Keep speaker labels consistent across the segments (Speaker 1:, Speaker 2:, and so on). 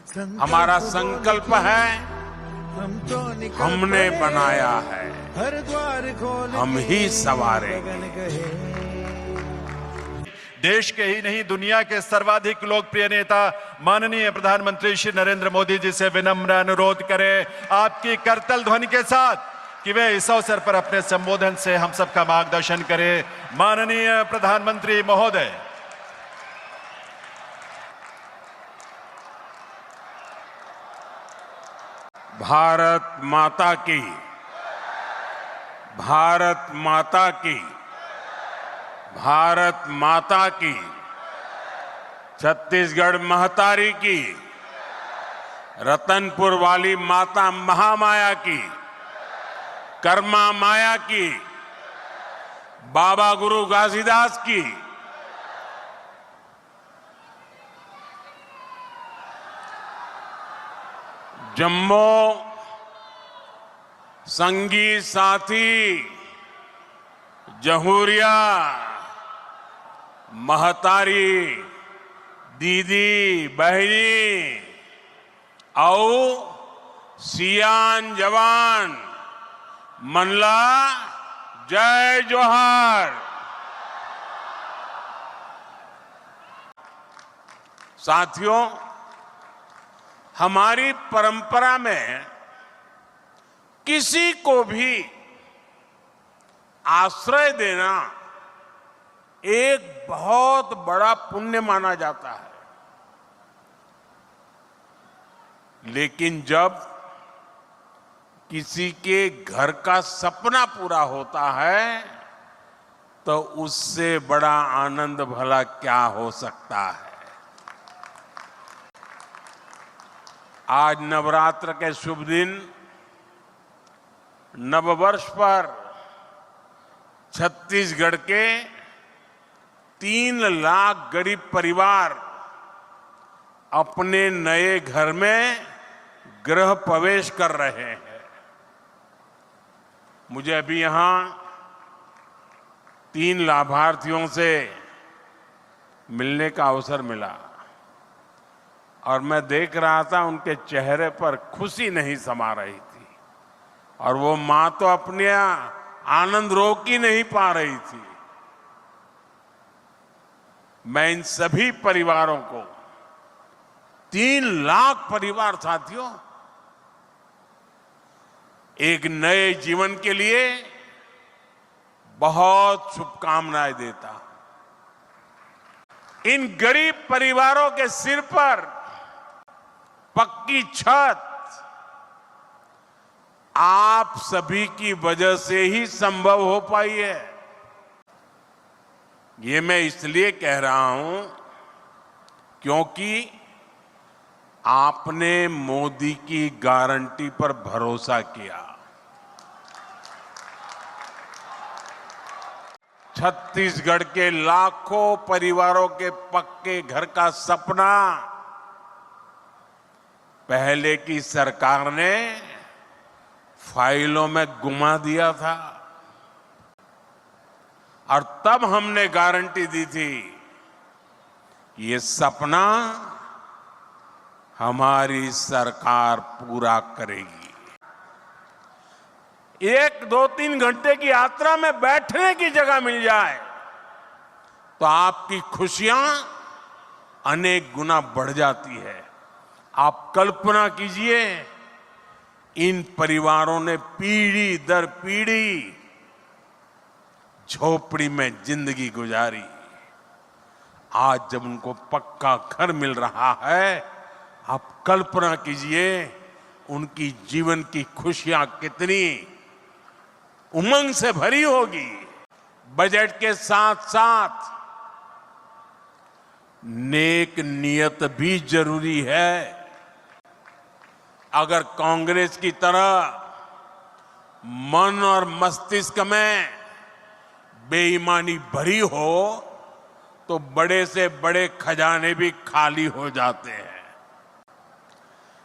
Speaker 1: हमारा संकल्प है, हमने बनाया है, हम ही संवारेंगे।
Speaker 2: देश के ही नहीं दुनिया के सर्वाधिक लोकप्रिय नेता माननीय प्रधानमंत्री श्री नरेंद्र मोदी जी से विनम्र अनुरोध करें आपकी करतल ध्वनि के साथ कि वे इस अवसर पर अपने संबोधन से हम सबका मार्गदर्शन करें। माननीय प्रधानमंत्री महोदय।
Speaker 1: भारत माता की, भारत माता की, भारत माता की, छत्तीसगढ़ महतारी की, रतनपुर वाली माता महामाया की, कर्मा माया की, बाबा गुरु घासीदास की, जम्मो संगी साथी जहूरिया महतारी दीदी बहनी औ सियान जवान मनला जय जोहार। साथियों, हमारी परंपरा में किसी को भी आश्रय देना एक बहुत बड़ा पुण्य माना जाता है, लेकिन जब किसी के घर का सपना पूरा होता है तो उससे बड़ा आनंद भला क्या हो सकता है। आज नवरात्र के शुभ दिन, नववर्ष पर छत्तीसगढ़ के 3 लाख गरीब परिवार अपने नए घर में गृह प्रवेश कर रहे हैं। मुझे अभी यहां 3 लाभार्थियों से मिलने का अवसर मिला और मैं देख रहा था उनके चेहरे पर खुशी नहीं समा रही थी और वो मां तो अपने आनंद रोक ही नहीं पा रही थी। मैं इन सभी परिवारों को, 3 लाख परिवार साथियों, एक नए जीवन के लिए बहुत शुभकामनाएं देता हूं। इन गरीब परिवारों के सिर पर पक्की छत आप सभी की वजह से ही संभव हो पाई है। ये मैं इसलिए कह रहा हूं क्योंकि आपने मोदी की गारंटी पर भरोसा किया। छत्तीसगढ़ के लाखों परिवारों के पक्के घर का सपना पहले की सरकार ने फाइलों में गुमा दिया था और तब हमने गारंटी दी थी ये सपना हमारी सरकार पूरा करेगी। 1, 2, 3 घंटे की यात्रा में बैठने की जगह मिल जाए तो आपकी खुशियां अनेक गुना बढ़ जाती है। आप कल्पना कीजिए, इन परिवारों ने पीढ़ी दर पीढ़ी झोपड़ी में जिंदगी गुजारी। आज जब उनको पक्का घर मिल रहा है, आप कल्पना कीजिए उनकी जीवन की खुशियां कितनी उमंग से भरी होगी। बजट के साथ साथ नेक नियत भी जरूरी है। अगर कांग्रेस की तरह मन और मस्तिष्क में बेईमानी भरी हो तो बड़े से बड़े खजाने भी खाली हो जाते हैं।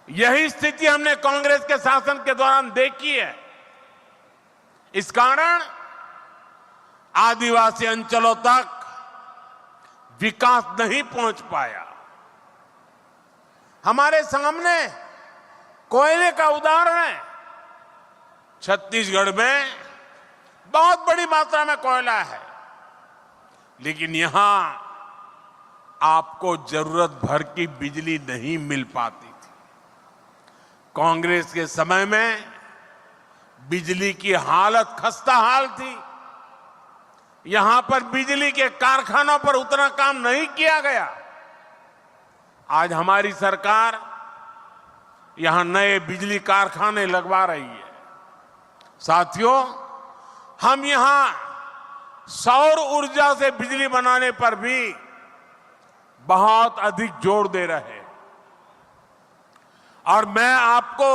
Speaker 1: यही स्थिति हमने कांग्रेस के शासन के दौरान देखी है। इस कारण आदिवासी अंचलों तक विकास नहीं पहुंच पाया। हमारे सामने कोयले का उदाहरण है। छत्तीसगढ़ में बहुत बड़ी मात्रा में कोयला है, लेकिन यहां आपको जरूरत भर की बिजली नहीं मिल पाती थी। कांग्रेस के समय में बिजली की हालत खस्ता हाल थी। यहां पर बिजली के कारखानों पर उतना काम नहीं किया गया। आज हमारी सरकार यहां नए बिजली कारखाने लगवा रही है। साथियों, हम यहां सौर ऊर्जा से बिजली बनाने पर भी बहुत अधिक जोर दे रहे हैं। और मैं आपको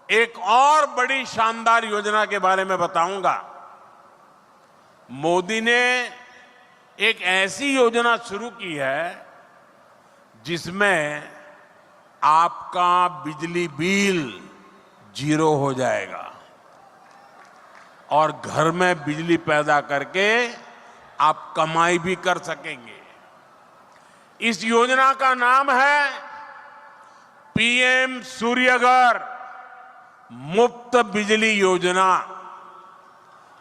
Speaker 1: एक और बड़ी शानदार योजना के बारे में बताऊंगा। मोदी ने एक ऐसी योजना शुरू की है जिसमें आपका बिजली बिल 0 हो जाएगा और घर में बिजली पैदा करके आप कमाई भी कर सकेंगे। इस योजना का नाम है पीएम सूर्यघर मुफ्त बिजली योजना।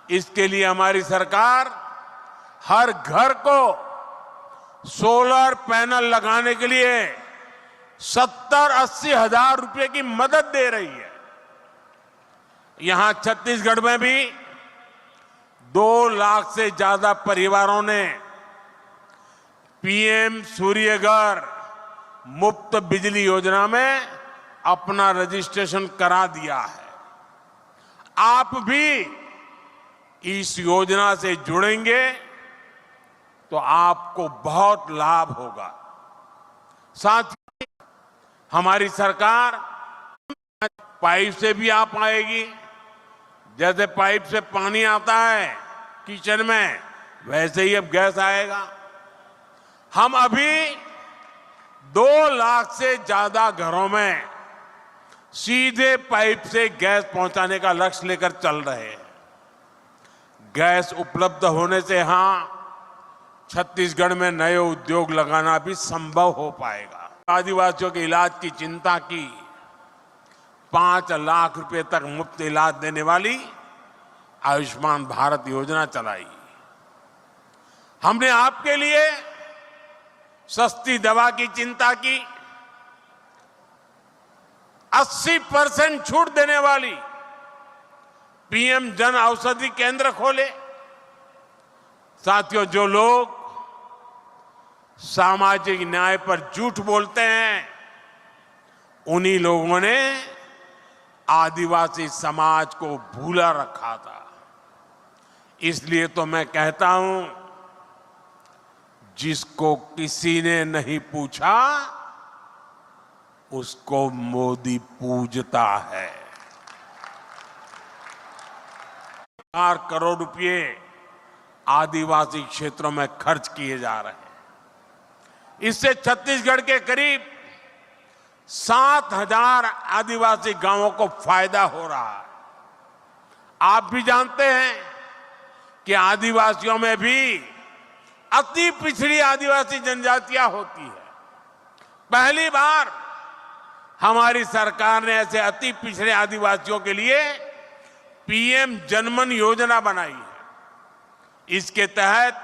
Speaker 1: इसके लिए हमारी सरकार हर घर को सोलर पैनल लगाने के लिए 70-80 हजार रुपए की मदद दे रही है। यहां छत्तीसगढ़ में भी 2 लाख से ज्यादा परिवारों ने पीएम सूर्यघर मुफ्त बिजली योजना में अपना रजिस्ट्रेशन करा दिया है। आप भी इस योजना से जुड़ेंगे तो आपको बहुत लाभ होगा। साथ ही हमारी सरकार पाइप से भी आ पाएगी। जैसे पाइप से पानी आता है किचन में, वैसे ही अब गैस आएगा। हम अभी 2 लाख से ज्यादा घरों में सीधे पाइप से गैस पहुंचाने का लक्ष्य लेकर चल रहे हैं। गैस उपलब्ध होने से यहां छत्तीसगढ़ में नए उद्योग लगाना भी संभव हो पाएगा। आदिवासियों के इलाज की चिंता की 5 लाख रुपए तक मुफ्त इलाज देने वाली आयुष्मान भारत योजना चलाई। हमने आपके लिए सस्ती दवा की चिंता की 80% छूट देने वाली पीएम जन औषधि केंद्र खोले। साथियों, जो लोग सामाजिक न्याय पर झूठ बोलते हैं, उन्हीं लोगों ने आदिवासी समाज को भूला रखा था। इसलिए तो मैं कहता हूं, जिसको किसी ने नहीं पूछा उसको मोदी पूजता है। 4 करोड़ रुपए आदिवासी क्षेत्रों में खर्च किए जा रहे हैं। इससे छत्तीसगढ़ के करीब 7,000 आदिवासी गांवों को फायदा हो रहा है। आप भी जानते हैं कि आदिवासियों में भी अति पिछड़ी आदिवासी जनजातियां होती है। पहली बार हमारी सरकार ने ऐसे अति पिछड़े आदिवासियों के लिए पीएम जनमन योजना बनाई है। इसके तहत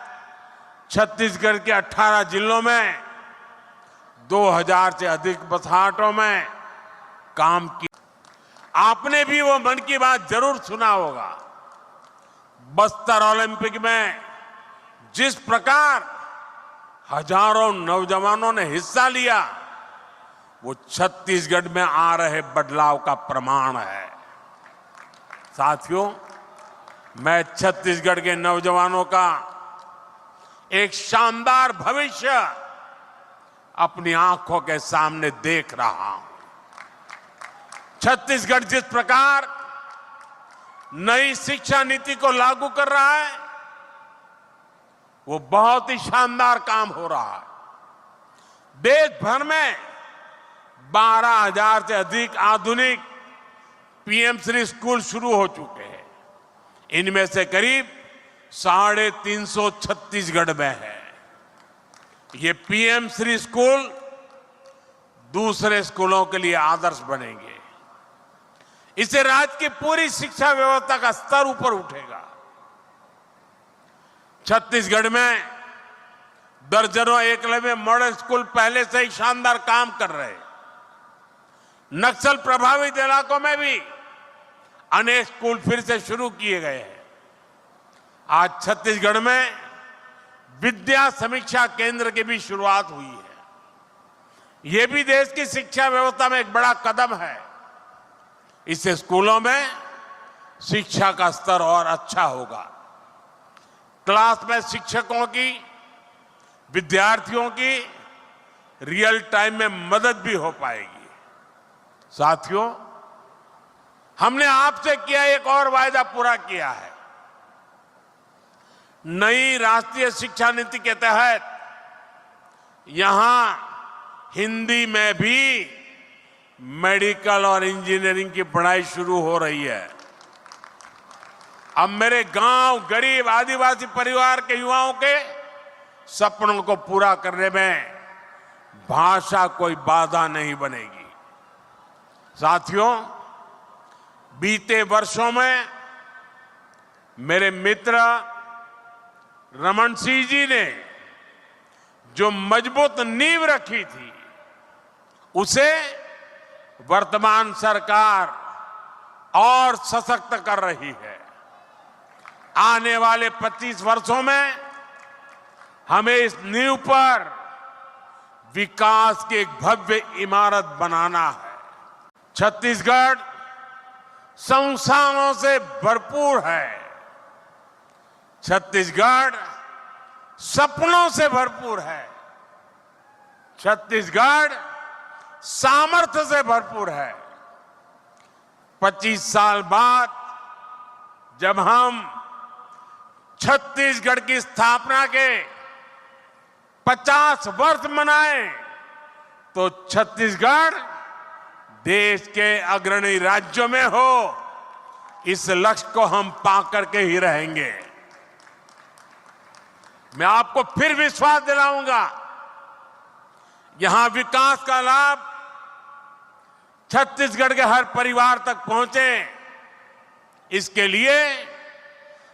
Speaker 1: छत्तीसगढ़ के 18 जिलों में 2000 से अधिक बसाहटों में काम किया। आपने भी वो मन की बात जरूर सुना होगा। बस्तर ओलंपिक में जिस प्रकार हजारों नौजवानों ने हिस्सा लिया, वो छत्तीसगढ़ में आ रहे बदलाव का प्रमाण है। साथियों, मैं छत्तीसगढ़ के नौजवानों का एक शानदार भविष्य अपनी आंखों के सामने देख रहा हूं। छत्तीसगढ़ जिस प्रकार नई शिक्षा नीति को लागू कर रहा है, वो बहुत ही शानदार काम हो रहा है। देश भर में 12,000 से अधिक आधुनिक पीएम श्री स्कूल शुरू हो चुके हैं। इनमें से करीब 350 छत्तीसगढ़ में है। ये पीएम श्री स्कूल दूसरे स्कूलों के लिए आदर्श बनेंगे। इससे राज्य की पूरी शिक्षा व्यवस्था का स्तर ऊपर उठेगा। छत्तीसगढ़ में दर्जनों एकलव्य मॉडल स्कूल पहले से ही शानदार काम कर रहे हैं। नक्सल प्रभावित इलाकों में भी अनेक स्कूल फिर से शुरू किए गए हैं। आज छत्तीसगढ़ में विद्या समीक्षा केंद्र की भी शुरुआत हुई है। यह भी देश की शिक्षा व्यवस्था में एक बड़ा कदम है। इससे स्कूलों में शिक्षा का स्तर और अच्छा होगा। क्लास में शिक्षकों की, विद्यार्थियों की रियल टाइम में मदद भी हो पाएगी। साथियों, हमने आपसे किया एक और वायदा पूरा किया है। नई राष्ट्रीय शिक्षा नीति के तहत यहां हिंदी में भी मेडिकल और इंजीनियरिंग की पढ़ाई शुरू हो रही है। अब मेरे गांव, गरीब आदिवासी परिवार के युवाओं के सपनों को पूरा करने में भाषा कोई बाधा नहीं बनेगी। साथियों, बीते वर्षों में मेरे मित्र रमन सिंह जी ने जो मजबूत नींव रखी थी, उसे वर्तमान सरकार और सशक्त कर रही है। आने वाले 25 वर्षों में हमें इस नींव पर विकास की एक भव्य इमारत बनाना है। छत्तीसगढ़ संसाधनों से भरपूर है। छत्तीसगढ़ सपनों से भरपूर है। छत्तीसगढ़ सामर्थ्य से भरपूर है। 25 साल बाद जब हम छत्तीसगढ़ की स्थापना के 50 वर्ष मनाएं, तो छत्तीसगढ़ देश के अग्रणी राज्यों में हो, इस लक्ष्य को हम पाकर के ही रहेंगे। मैं आपको फिर विश्वास दिलाऊंगा, यहां विकास का लाभ छत्तीसगढ़ के हर परिवार तक पहुंचे, इसके लिए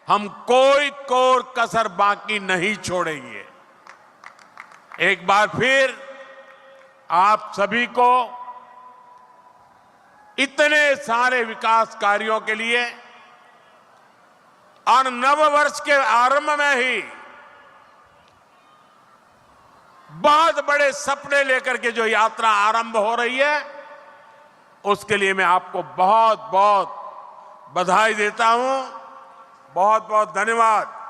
Speaker 1: हम कोई कोर कसर बाकी नहीं छोड़ेंगे। एक बार फिर आप सभी को इतने सारे विकास कार्यों के लिए और नव वर्ष के आरंभ में ही बहुत बड़े सपने लेकर के जो यात्रा आरंभ हो रही है, उसके लिए मैं आपको बहुत बहुत बधाई देता हूं। बहुत बहुत धन्यवाद।